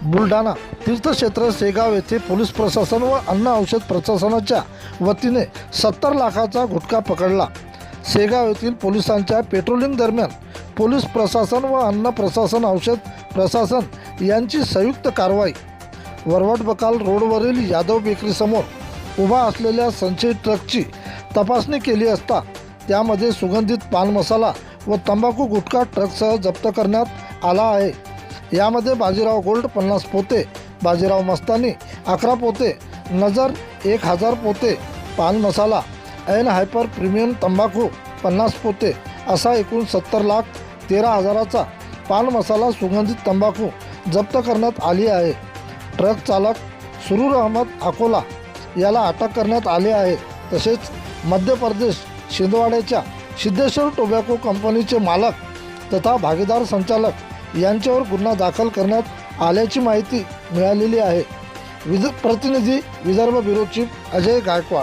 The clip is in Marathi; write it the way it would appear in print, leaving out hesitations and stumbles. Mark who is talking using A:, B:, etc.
A: बुलढाणा तीर्थक्षेत्र शेगाव येथे पोलीस प्रशासन व अन्न औषध प्रशासनाच्या वतीने 70 लाखाचा गुटखा पकडला। शेगाव येथील पोलिसांच्या पेट्रोलिंग दरम्यान पोलीस प्रशासन व अन्न प्रशासन औषध प्रशासन यांची संयुक्त कारवाई। वरवट बकाल रोडवरील यादव बेकरी समोर उभा असलेल्या संशयित ट्रकची तपासणी केली असता त्यामध्ये सुगंधित पान मसाला व तंबाखू गुटखा ट्रकसह जप्त करण्यात आला आहे। यामध्ये बाजीराव गोल्ड 50 पोते, बाजीराव मस्तानी 11 पोते, नजर 1000 पोते पान मसाला, ऐन हायपर प्रीमियम तंबाखू 50 पोते असा एकूण 70,13,000चा पान मसाला सुगंधित तंबाखू जप्त करण्यात आली आहे। ट्रक चालक सुरूर अहमद अकोला याला अटक करण्यात आले आहे। तसेच मध्य प्रदेश शिंदवाड्याच्या सिद्धेश्वर टोबॅको कंपनीचे मालक तथा भागीदार संचालक यांच्यावर गुन्हा दाखल करण्यात आल्याची माहिती मिळालेली आहे। प्रतिनिधी विदर्भ ब्युरो चीफ अजय गायकवाड।